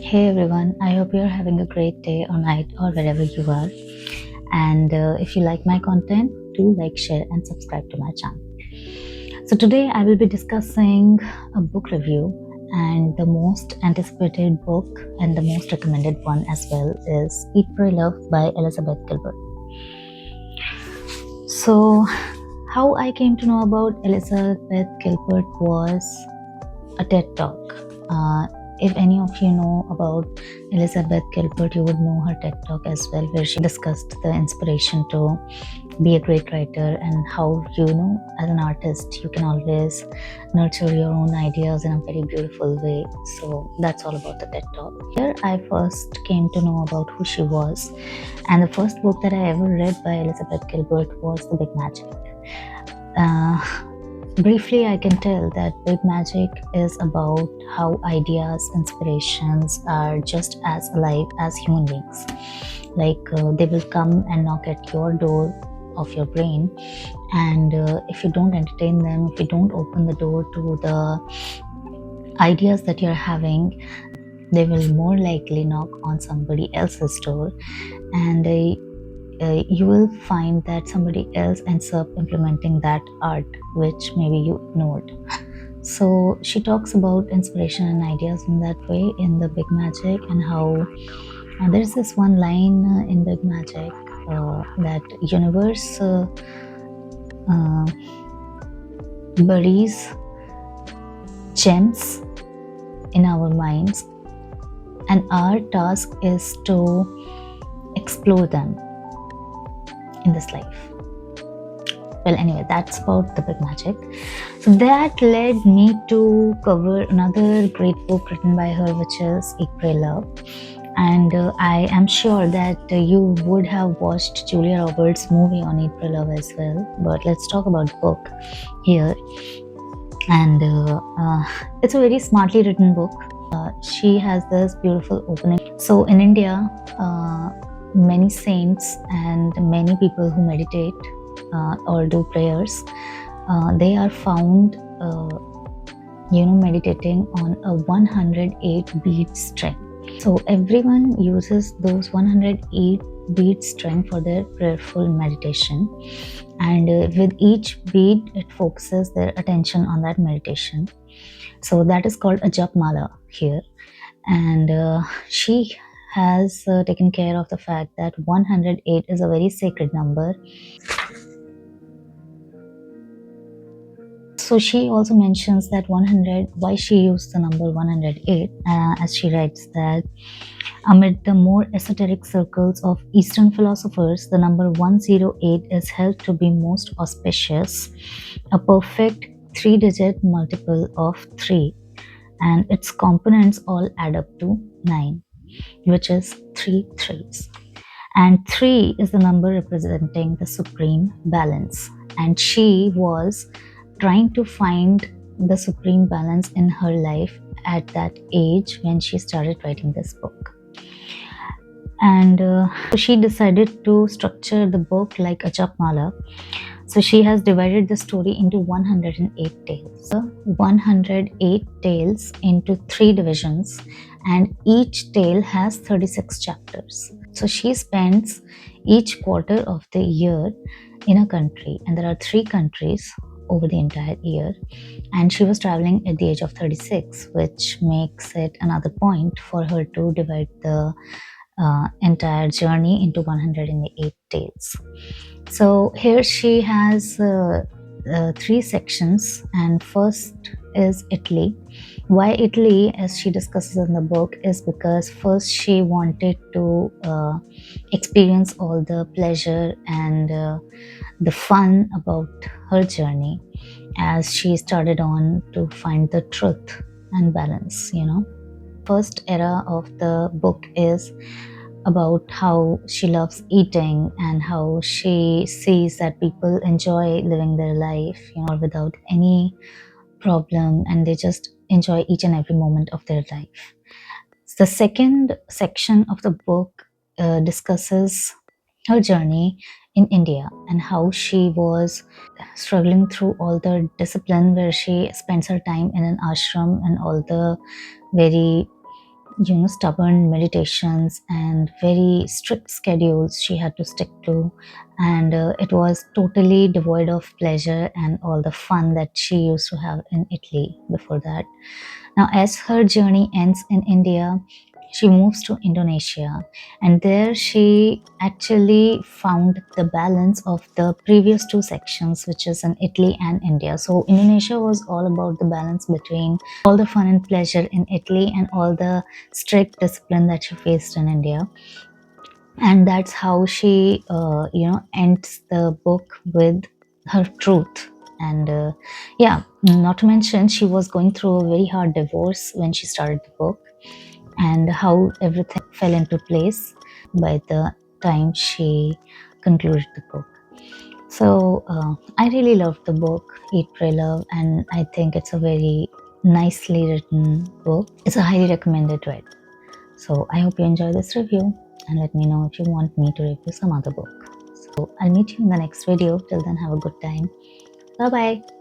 Hey everyone, I hope you're having a great day or night or wherever you are. And if you like my content, do like, share, and subscribe to my channel. So, today I will be discussing a book review, and the most anticipated book and the most recommended one as well is Eat, Pray, Love by Elizabeth Gilbert. So, how I came to know about Elizabeth Gilbert was a TED Talk. If any of you know about Elizabeth Gilbert, you would know her TED Talk as well, where she discussed the inspiration to be a great writer and how, as an artist, you can always nurture your own ideas in a very beautiful way. So that's all about the TED Talk. Here, I first came to know about who she was, and the first book that I ever read by Elizabeth Gilbert was The Big Magic. Briefly, I can tell that Big Magic is about how ideas, inspirations are just as alive as human beings. They will come and knock at your door of your brain, and if you don't entertain them, if you don't open the door to the ideas that you're having, they will more likely knock on somebody else's door, and you will find that somebody else ends up implementing that art which maybe you ignored. So she talks about inspiration and ideas in that way in The Big Magic, and how there's this one line in Big Magic that universe uh, buries gems in our minds, and our task is to explore them in this life. Well, anyway, that's about The Big Magic. So that led me to cover another great book written by her, which is Eat, Pray, Love. And I am sure that you would have watched Julia Roberts' movie on Eat, Pray, Love as well. But let's talk about the book here. And it's a very smartly written book. She has this beautiful opening. So in India, many saints and many people who meditate or do prayers, they are found meditating on a 108 bead string. So everyone uses those 108 bead string for their prayerful meditation, and with each bead it focuses their attention on that meditation. So that is called a jap mala here, and she has taken care of the fact that 108 is a very sacred number. So she also mentions that 100, why she used the number 108, as she writes that amid the more esoteric circles of Eastern philosophers, the number 108 is held to be most auspicious, a perfect three-digit multiple of 3, and its components all add up to 9, which is 3 threes. And 3 is the number representing the supreme balance. And she was trying to find the supreme balance in her life at that age when she started writing this book. And she decided to structure the book like a japmala. So she has divided the story into 108 tales. 108 tales into 3 divisions, and each tale has 36 chapters. So she spends each quarter of the year in a country, and there are 3 countries over the entire year. And she was traveling at the age of 36, which makes it another point for her to divide the entire journey into 108 tales. So here she has 3 sections, and first is Italy. Why Italy, as she discusses in the book, is because first she wanted to experience all the pleasure and the fun about her journey as she started on to find the truth and balance. First era of the book is about how she loves eating and how she sees that people enjoy living their life, without any problem, and they just enjoy each and every moment of their life. The second section of the book discusses her journey in India and how she was struggling through all the discipline, where she spends her time in an ashram and all the very stubborn meditations and very strict schedules she had to stick to, and it was totally devoid of pleasure and all the fun that she used to have in Italy before that. Now, as her journey ends in India, she moves to Indonesia, and there she actually found the balance of the previous two sections, which is in Italy and India. So, Indonesia was all about the balance between all the fun and pleasure in Italy and all the strict discipline that she faced in India. And that's how she, ends the book with her truth. And yeah, not to mention, she was going through a very hard divorce when she started the book, and how everything fell into place by the time she concluded the book. So I really loved the book Eat, Pray, Love, and I think it's a very nicely written book. It's a highly recommended read. So I hope you enjoy this review, and let me know if you want me to review some other book. So I'll meet you in the next video. Till then, have a good time. Bye bye.